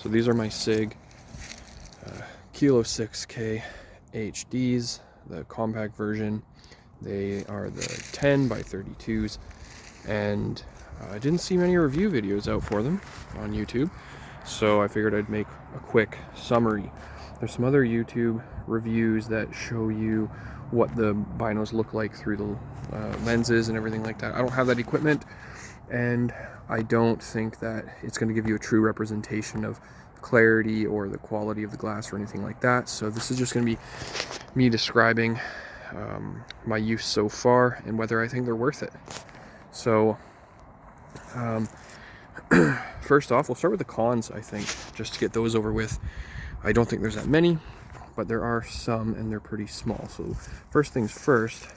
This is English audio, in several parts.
So these are my SIG Kilo6K HDs, the compact version. They are the 10 by 32s, and I didn't see many review videos out for them on YouTube, so I figured I'd make a quick summary. There's some other YouTube reviews that show you what the binos look like through the lenses and everything like that. I don't have that equipment, and I don't think that it's going to give you a true representation of clarity or the quality of the glass or anything like that. So this is just going to be me describing my use so far and whether I think they're worth it. So first off, we'll start with the cons, I think, just to get those over with. I don't think there's that many, but there are some, and they're pretty small. So first things first,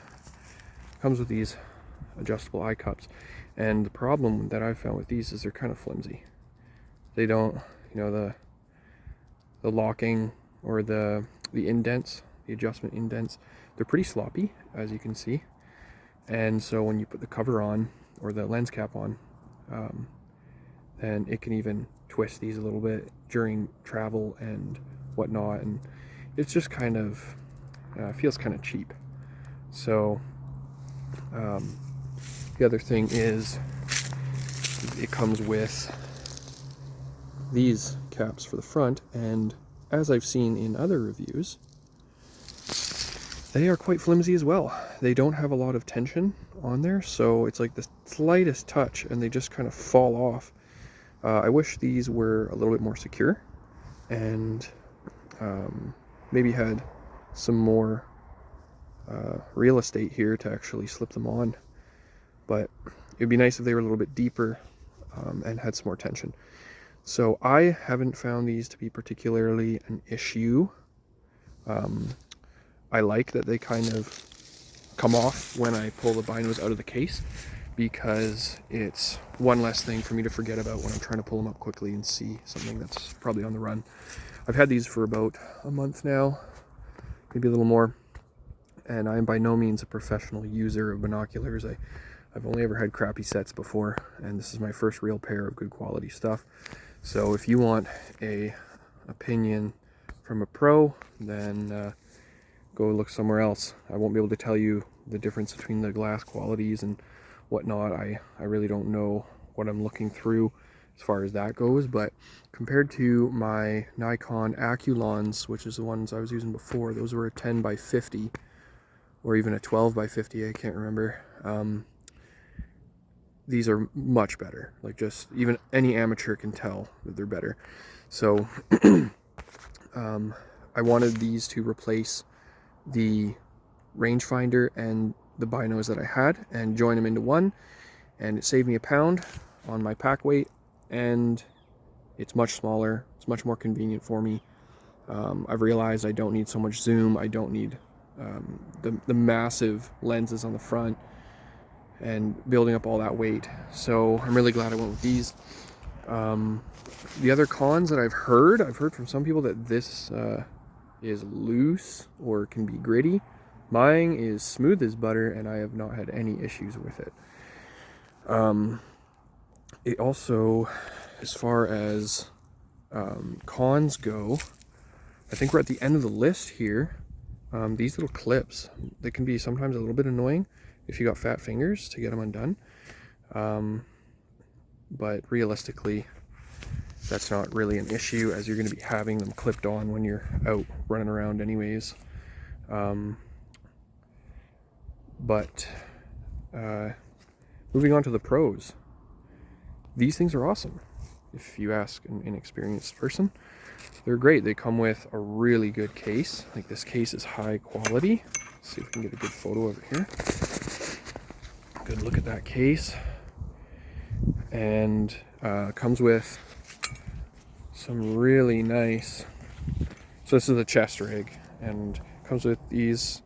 comes with these adjustable eye cups, and the problem that I've found with these is they're kind of flimsy. They don't, the locking or the indents, the adjustment indents, they're pretty sloppy, as you can see. And so when you put the cover on or the lens cap on, then it can even twist these a little bit during travel and whatnot, and it's just kind of feels kind of cheap. So the other thing is it comes with these caps for the front, and as I've seen in other reviews, they are quite flimsy as well. They don't have a lot of tension on there, so it's like the slightest touch and they just kind of fall off. I wish these were a little bit more secure and maybe had some more real estate here to actually slip them on, but it'd be nice if they were a little bit deeper and had some more tension. So I haven't found these to be particularly an issue. I like that they kind of come off when I pull the binos out of the case, because it's one less thing for me to forget about when I'm trying to pull them up quickly and see something that's probably on the run. I've had these for about a month now, maybe a little more, and I am by no means a professional user of binoculars. I've only ever had crappy sets before, and this is my first real pair of good quality stuff. So if you want a opinion from a pro, then go look somewhere else. I won't be able to tell you the difference between the glass qualities and whatnot. I really don't know what I'm looking through as far as that goes, but compared to my Nikon Aculons, which is the ones I was using before, those were a 10 by 50 or even a 12 by 50, I can't remember. These are much better. Like, just even any amateur can tell that they're better. So I wanted these to replace the rangefinder and the binos that I had and join them into one, and it saved me £1 on my pack weight, and it's much smaller. It's much more convenient for me. I've realized I don't need so much zoom. I don't need the massive lenses on the front and building up all that weight. So I'm really glad I went with these. The other cons that I've heard from some people that this is loose or can be gritty. Mine is smooth as butter, and I have not had any issues with it. It also, as far as cons go, I think we're at the end of the list here. These little clips, they can be sometimes a little bit annoying if you got fat fingers to get them undone. But realistically, that's not really an issue, as you're going to be having them clipped on when you're out running around anyways. But moving on to the pros, these things are awesome. If you ask an inexperienced person, they're great. They come with a really good case. Like, this case is high quality. Let's see if we can get a good photo over here. Good look at that case. And comes with some really nice, so this is the chest rig, and comes with these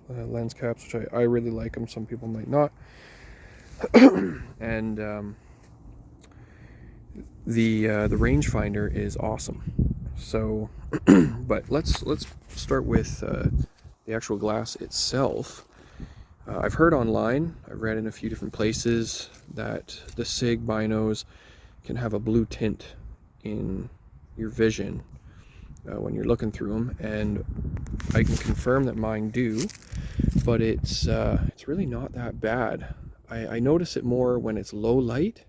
lens caps, which I really like them. Some people might not. And the rangefinder is awesome. So but let's start with the actual glass itself. I've heard online, I've read in a few different places, that the SIG binos can have a blue tint in your vision when you're looking through them, and I can confirm that mine do, but it's really not that bad. I notice it more when it's low light,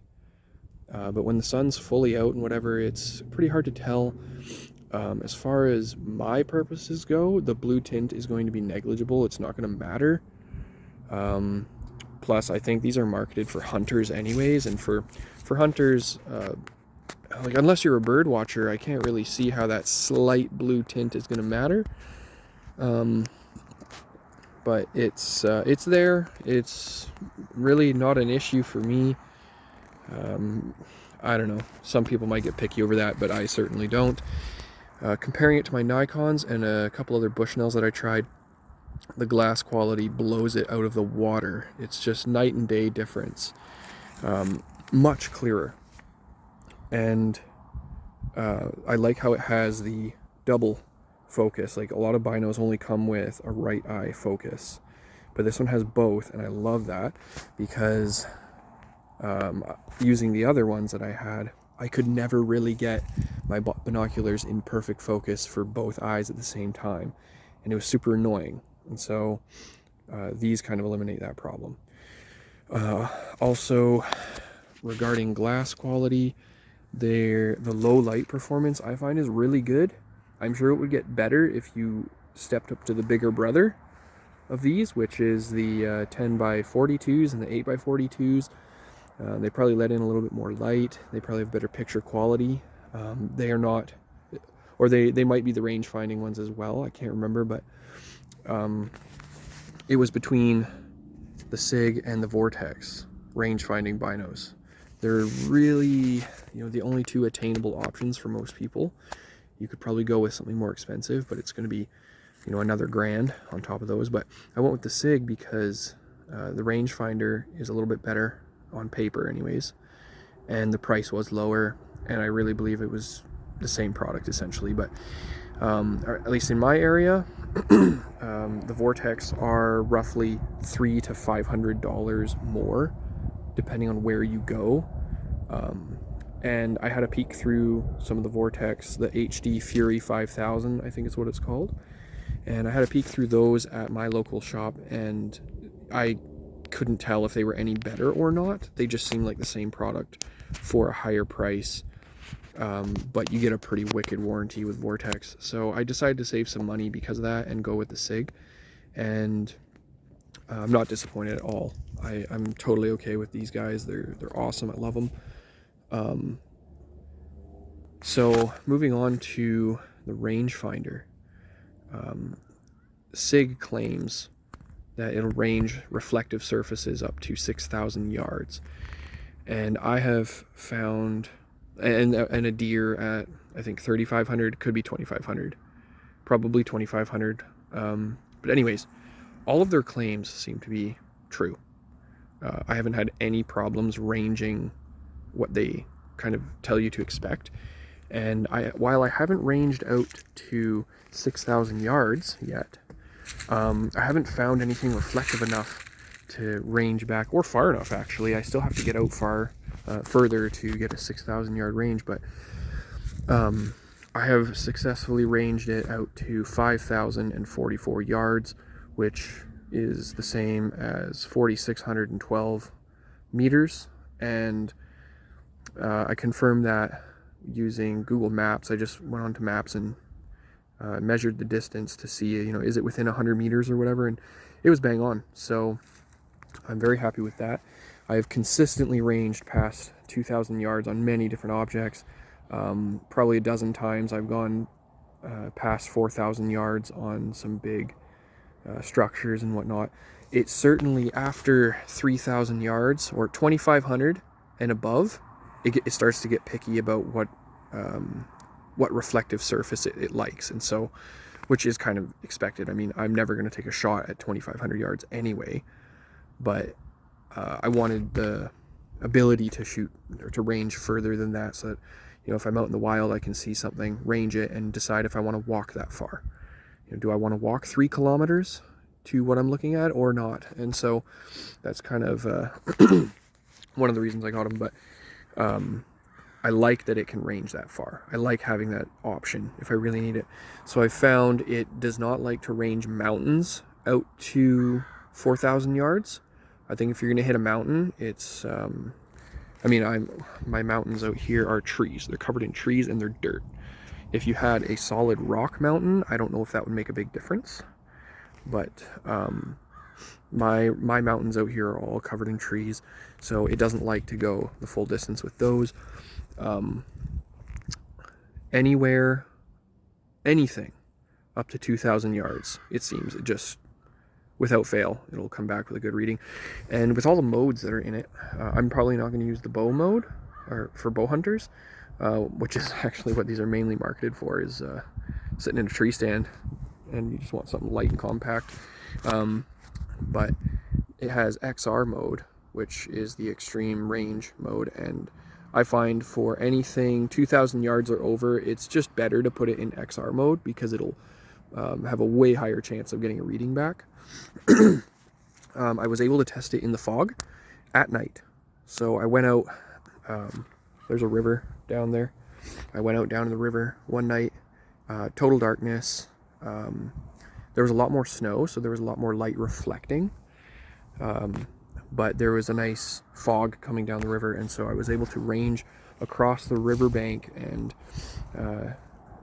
but when the sun's fully out and whatever, it's pretty hard to tell. As far as my purposes go, the blue tint is going to be negligible. It's not going to matter. Plus, I think these are marketed for hunters anyways, and for hunters, like, unless you're a bird watcher, I can't really see how that slight blue tint is going to matter. But it's there. It's really not an issue for me. I don't know. Some people might get picky over that, but I certainly don't. Comparing it to my Nikons and a couple other Bushnells that I tried, the glass quality blows it out of the water. It's just night and day difference. Much clearer. And I like how it has the double focus. Like, a lot of binos only come with a right eye focus, but this one has both, and I love that because using the other ones that I had, I could never really get my binoculars in perfect focus for both eyes at the same time, and it was super annoying. And so these kind of eliminate that problem. Also, regarding glass quality, the low light performance I find is really good. I'm sure it would get better if you stepped up to the bigger brother of these, which is the 10x42s and the 8x42s. They probably let in a little bit more light. They probably have better picture quality. They are not, or they might be the range finding ones as well. I can't remember, but it was between the SIG and the Vortex range finding binos. They're really, the only two attainable options for most people. You could probably go with something more expensive, but it's going to be, another grand on top of those. But I went with the SIG because the rangefinder is a little bit better on paper anyways, and the price was lower, and I really believe it was the same product essentially. But or at least in my area, the Vortex are roughly $300 to $500 more depending on where you go. And I had a peek through some of the Vortex, the HD Fury 5000, I think is what it's called. And I had a peek through those at my local shop, and I couldn't tell if they were any better or not. They just seemed like the same product for a higher price. But you get a pretty wicked warranty with Vortex. So I decided to save some money because of that and go with the SIG. And I'm not disappointed at all. I'm totally okay with these guys. They're awesome. I love them. So moving on to the rangefinder, SIG claims that it'll range reflective surfaces up to 6,000 yards, and I have found, and a deer at, I think 3,500, could be 2,500, probably 2,500. But anyways, all of their claims seem to be true. I haven't had any problems ranging what they kind of tell you to expect. And while I haven't ranged out to 6,000 yards yet, I haven't found anything reflective enough to range back, or far enough actually. I still have to get out further to get a 6,000 yard range, but I have successfully ranged it out to 5,044 yards, which is the same as 4,612 meters. And I confirmed that using Google Maps. I just went onto Maps and measured the distance to see, is it within 100 meters or whatever, and it was bang on. So I'm very happy with that. I have consistently ranged past 2,000 yards on many different objects. Probably a dozen times I've gone past 4,000 yards on some big structures and whatnot. It's certainly after 3,000 yards or 2,500 and above, it starts to get picky about what reflective surface it likes, and so, which is kind of expected. I mean, I'm never going to take a shot at 2,500 yards anyway, but I wanted the ability to shoot or to range further than that, so that, if I'm out in the wild, I can see something, range it, and decide if I want to walk that far. Do I want to walk 3 kilometers to what I'm looking at or not? And so that's kind of one of the reasons I got them. But I like that it can range that far. I like having that option if I really need it. So I found it does not like to range mountains out to 4,000 yards. I think if you're gonna hit a mountain, it's, my mountains out here are trees. They're covered in trees and they're dirt. If you had a solid rock mountain, I don't know if that would make a big difference. But my mountains out here are all covered in trees, so it doesn't like to go the full distance with those. Anywhere, anything up to 2,000 yards, it seems, it just, without fail, it'll come back with a good reading. And with all the modes that are in it, I'm probably not going to use the bow mode, or for bow hunters, which is actually what these are mainly marketed for, is sitting in a tree stand and you just want something light and compact. But it has XR mode, which is the extreme range mode, and I find for anything 2,000 yards or over, it's just better to put it in XR mode because it'll have a way higher chance of getting a reading back. I was able to test it in the fog at night. So I went out, there's a river down there. I went out down to the river one night, total darkness. There was a lot more snow, so there was a lot more light reflecting. But there was a nice fog coming down the river, and so I was able to range across the riverbank and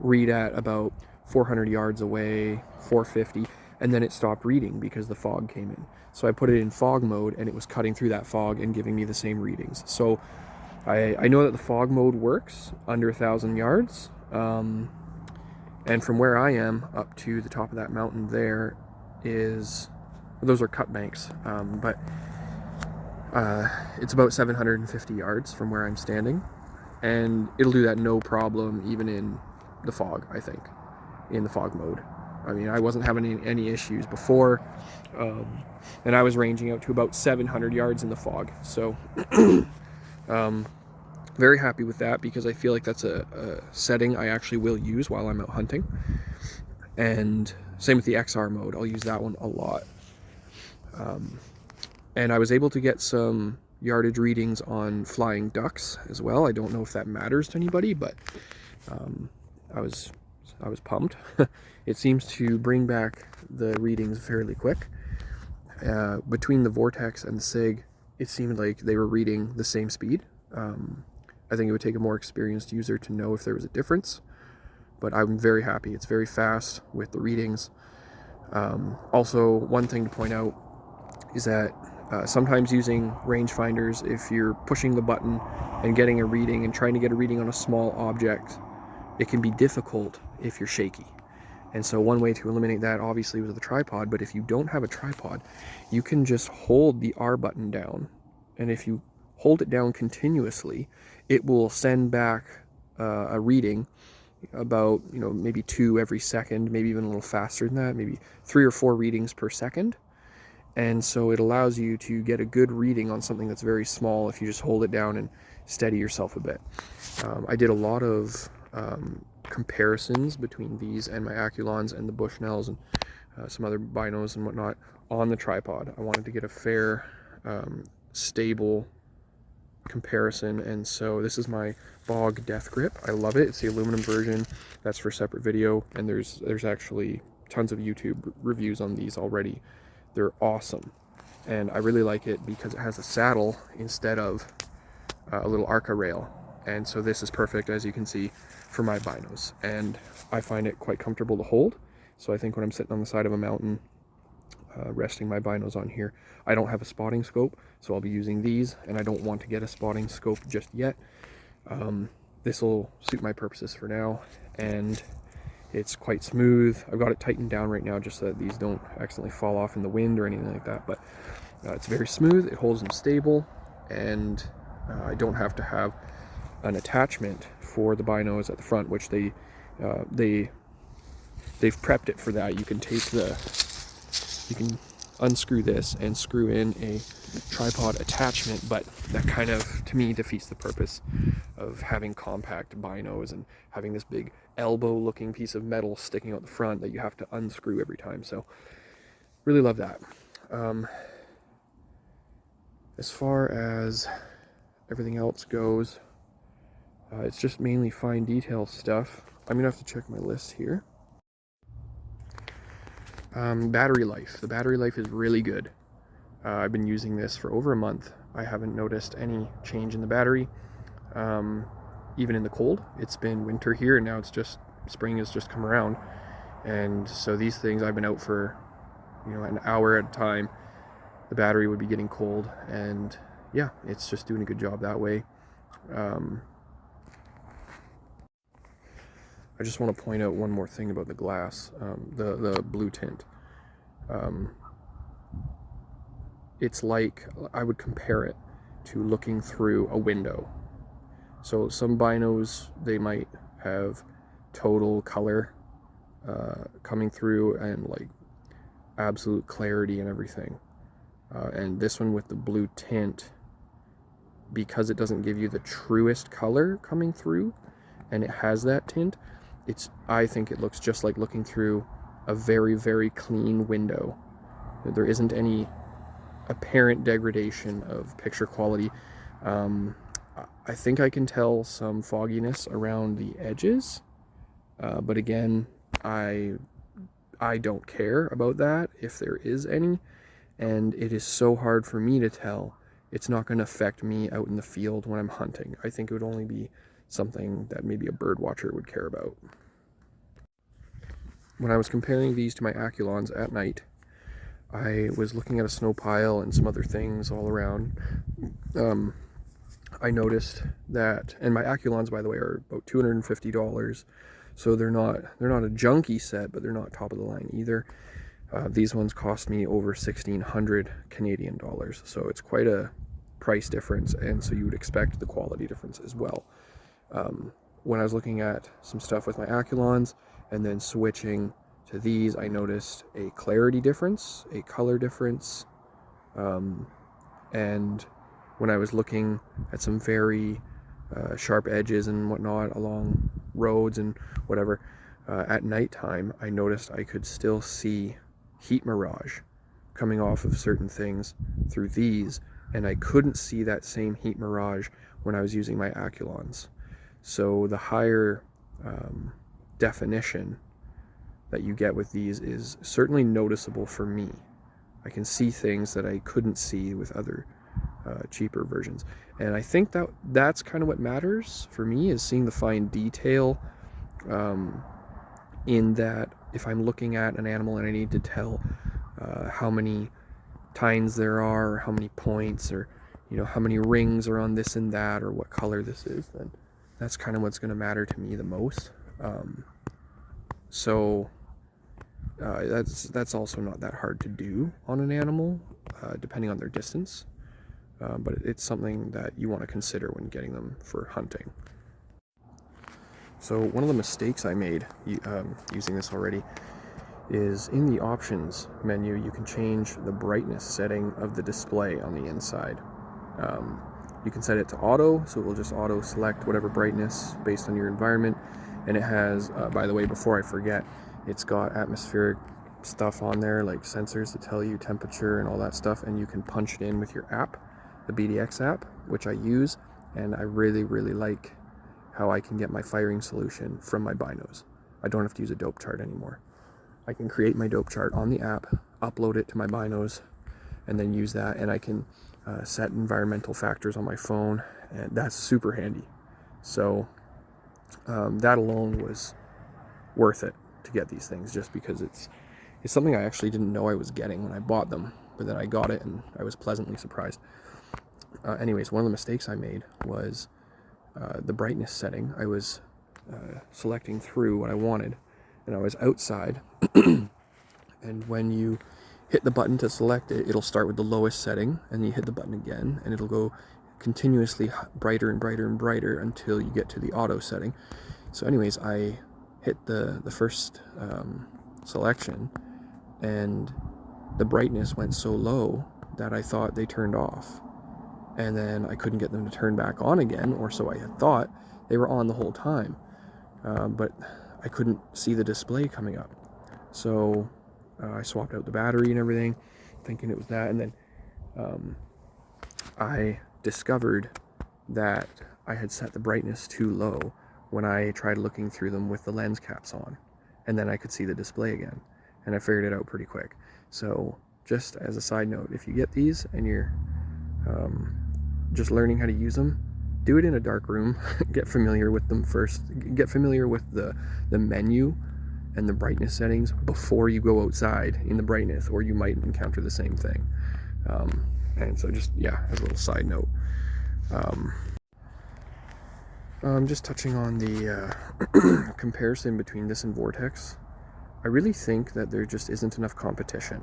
read at about 400 yards away, 450, and then it stopped reading because the fog came in. So I put it in fog mode, and it was cutting through that fog and giving me the same readings. So I know that the fog mode works under 1,000 yards, and from where I am up to the top of that mountain there is, those are cut banks, but it's about 750 yards from where I'm standing, and it'll do that no problem even in the fog, I think, in the fog mode. I mean, I wasn't having any issues before, and I was ranging out to about 700 yards in the fog, so very happy with that because I feel like that's a setting I actually will use while I'm out hunting. And same with the XR mode, I'll use that one a lot. And I was able to get some yardage readings on flying ducks as well. I don't know if that matters to anybody, but I was pumped. It seems to bring back the readings fairly quick. Between the Vortex and the SIG, it seemed like they were reading the same speed. I think it would take a more experienced user to know if there was a difference, but I'm very happy. It's very fast with the readings. Also, one thing to point out is that sometimes using rangefinders, if you're pushing the button and getting a reading and trying to get a reading on a small object, it can be difficult if you're shaky. And so one way to eliminate that obviously was with a tripod, but if you don't have a tripod, you can just hold the R button down, and if you hold it down continuously, it will send back a reading about, maybe 2 every second, maybe even a little faster than that, maybe 3 or 4 readings per second. And so it allows you to get a good reading on something that's very small if you just hold it down and steady yourself a bit. I did a lot of comparisons between these and my Aculons and the Bushnells and some other binos and whatnot on the tripod. I wanted to get a fair, stable comparison, and so this is my Bog Death Grip. I love it. It's the aluminum version. That's for a separate video, and there's actually tons of YouTube reviews on these already. They're awesome, and I really like it because it has a saddle instead of a little Arca rail, and so this is perfect, as you can see, for my binos, and I find it quite comfortable to hold. So I think when I'm sitting on the side of a mountain resting my binos on here, I don't have a spotting scope, so I'll be using these, and I don't want to get a spotting scope just yet. This will suit my purposes for now, and it's quite smooth. I've got it tightened down right now just so that these don't accidentally fall off in the wind or anything like that, but it's very smooth, it holds them stable, and I don't have to have an attachment for the binos at the front, which they've prepped it for that. You can unscrew this and screw in a tripod attachment, but that kind of, to me, defeats the purpose of having compact binos and having this big elbow looking piece of metal sticking out the front that you have to unscrew every time. So really love that. As far as everything else goes, It's just mainly fine detail stuff. I'm gonna have to check my list here. Battery life. The battery life is really good. I've been using this for over a month. I haven't noticed any change in the battery. Even in the cold. It's been winter here, and now it's just spring has just come around. And so these things, I've been out for, an hour at a time. The battery would be getting cold, and yeah, it's just doing a good job that way. I just want to point out one more thing about the glass, the blue tint. It's like, I would compare it to looking through a window. So some binos, they might have total color coming through and like absolute clarity and everything. And this one with the blue tint, because it doesn't give you the truest color coming through, and it has that tint, I think it looks just like looking through a very, very clean window. There isn't any apparent degradation of picture quality. I think I can tell some fogginess around the edges, but again, I don't care about that if there is any, and it is so hard for me to tell. It's not going to affect me out in the field when I'm hunting. I think it would only be something that maybe a bird watcher would care about. When I was comparing these to my Aculons at night, I was looking at a snow pile and some other things all around. I noticed that, and my Aculons, by the way, are about $250, so they're not a junky set, but they're not top of the line either. These ones cost me over 1,600 Canadian dollars, so it's quite a price difference, and so you would expect the quality difference as well. When I was looking at some stuff with my Aculons and then switching to these, I noticed a clarity difference, a color difference, and when I was looking at some very sharp edges and whatnot along roads and whatever, at nighttime, I noticed I could still see heat mirage coming off of certain things through these, and I couldn't see that same heat mirage when I was using my Aculons. So the higher definition that you get with these is certainly noticeable for me. I can see things that I couldn't see with other cheaper versions, and I think that's kind of what matters for me, is seeing the fine detail, in that if I'm looking at an animal and I need to tell how many tines there are, or how many points, or how many rings are on this and that, or what color this is, then that's kind of what's going to matter to me the most. So that's also not that hard to do on an animal, depending on their distance. But it's something that you want to consider when getting them for hunting. So one of the mistakes I made using this already is in the options menu, you can change the brightness setting of the display on the inside. You can set it to auto, so it will just auto select whatever brightness based on your environment. And it has, by the way, before I forget, it's got atmospheric stuff on there, like sensors to tell you temperature and all that stuff, and you can punch it in with your app, the BDX app, which I use, and I really, really like how I can get my firing solution from my binos. I don't have to use a dope chart anymore. I can create my dope chart on the app, upload it to my binos, and then use that, and I can set environmental factors on my phone, and that's super handy. So that alone was worth it to get these things, just because it's something I actually didn't know I was getting when I bought them, but then I got it and I was pleasantly surprised. Anyways, one of the mistakes I made was the brightness setting. I was selecting through what I wanted, and I was outside, and when you hit the button to select it, it'll start with the lowest setting, and you hit the button again, and it'll go continuously brighter and brighter and brighter until you get to the auto setting. So anyways, I hit the first selection, and the brightness went so low that I thought they turned off, and then I couldn't get them to turn back on again, or so I had thought. They were on the whole time, but I couldn't see the display coming up. So I swapped out the battery and everything, thinking it was that, and then I discovered that I had set the brightness too low when I tried looking through them with the lens caps on, and then I could see the display again, and I figured it out pretty quick. So just as a side note, if you get these and you're just learning how to use them, do it in a dark room. Get familiar with them first. Get familiar with the menu and the brightness settings before you go outside in the brightness, or you might encounter the same thing. And so just, yeah, as a little side note. Just touching on the comparison between this and Vortex, I really think that there just isn't enough competition.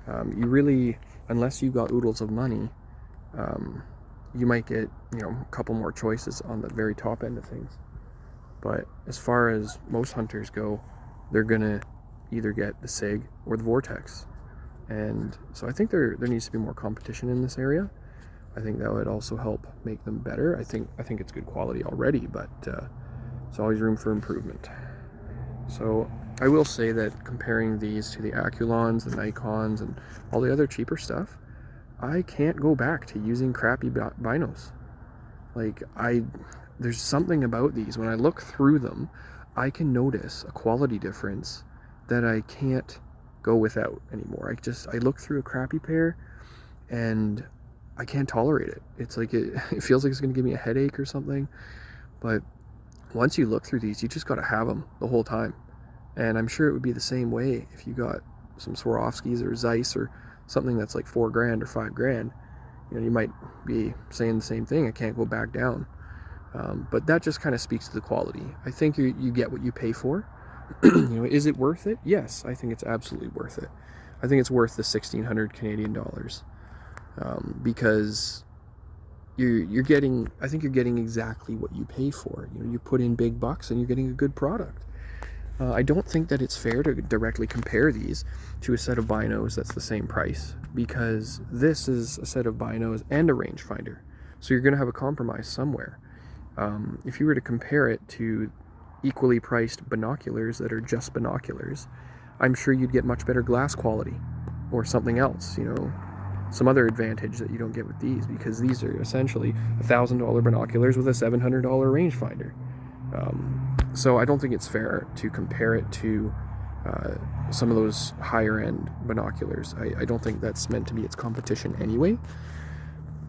You really, unless you got oodles of money, you might get, a couple more choices on the very top end of things. But as far as most hunters go, they're gonna either get the SIG or the Vortex. And so I think there needs to be more competition in this area. I think that would also help make them better. I think it's good quality already, but there's always room for improvement. So I will say that comparing these to the Aculons, the Nikons, and all the other cheaper stuff, I can't go back to using crappy binos. Like, there's something about these. When I look through them, I can notice a quality difference that I can't go without anymore. I look through a crappy pair and I can't tolerate it. It's like it feels like it's going to give me a headache or something. But once you look through these, you just got to have them the whole time. And I'm sure it would be the same way if you got some Swarovskis or Zeiss or something that's like $4 grand or $5 grand. You might be saying the same thing. I can't go back down. But that just kind of speaks to the quality. I think you get what you pay for. Is it worth it? Yes, I think it's absolutely worth it. I think it's worth the 1,600 Canadian dollars, because you're getting. I think you're getting exactly what you pay for. You put in big bucks and you're getting a good product. I don't think that it's fair to directly compare these to a set of binos that's the same price, because this is a set of binos and a rangefinder. So you're going to have a compromise somewhere. If you were to compare it to equally priced binoculars that are just binoculars, I'm sure you'd get much better glass quality or something else, some other advantage that you don't get with these, because these are essentially $1,000 binoculars with a $700 rangefinder. So I don't think it's fair to compare it to some of those higher end binoculars. I don't think that's meant to be its competition anyway.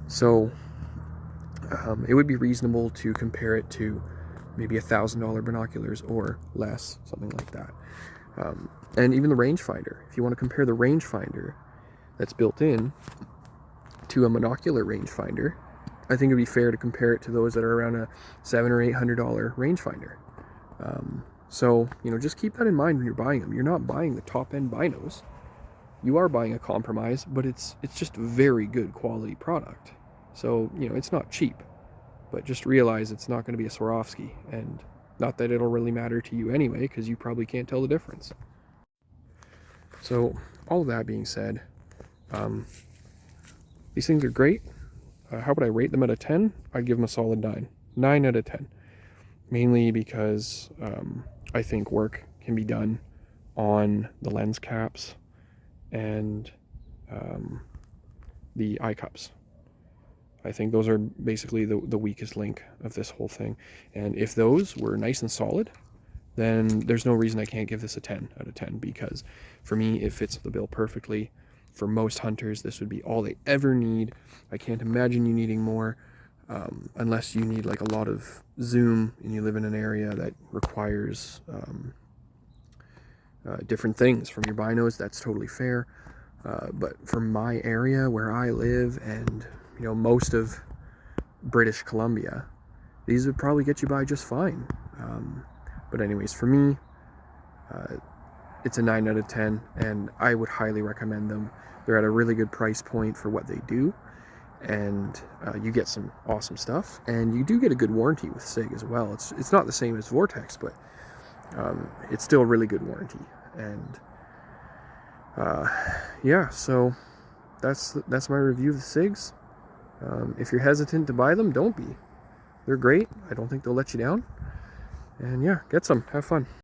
So it would be reasonable to compare it to maybe $1,000 binoculars or less, something like that. And even the rangefinder, if you want to compare the rangefinder that's built in to a monocular rangefinder, I think it'd be fair to compare it to those that are around a $700 or $800 rangefinder. So just keep that in mind when you're buying them. You're not buying the top end binos. You are buying a compromise, but it's just a very good quality product. So it's not cheap, but just realize it's not going to be a Swarovski, and not that it'll really matter to you anyway, because you probably can't tell the difference. So all of that being said, these things are great. How would I rate them out of 10? I'd give them a solid 9. 9 out of 10. Mainly because I think work can be done on the lens caps and the eye cups. I think those are basically the weakest link of this whole thing. And if those were nice and solid, then there's no reason I can't give this a 10 out of 10, because for me, it fits the bill perfectly. For most hunters, this would be all they ever need. I can't imagine you needing more, unless you need like a lot of zoom and you live in an area that requires different things from your binos. That's totally fair. But for my area where I live, and most of British Columbia, these would probably get you by just fine. But anyways, for me, it's a 9 out of 10, and I would highly recommend them. They're at a really good price point for what they do, and you get some awesome stuff, and you do get a good warranty with SIG as well. It's not the same as Vortex, but it's still a really good warranty. And yeah, so that's my review of the SIGs. If you're hesitant to buy them, don't be. They're great. I don't think they'll let you down. And yeah, get some. Have fun.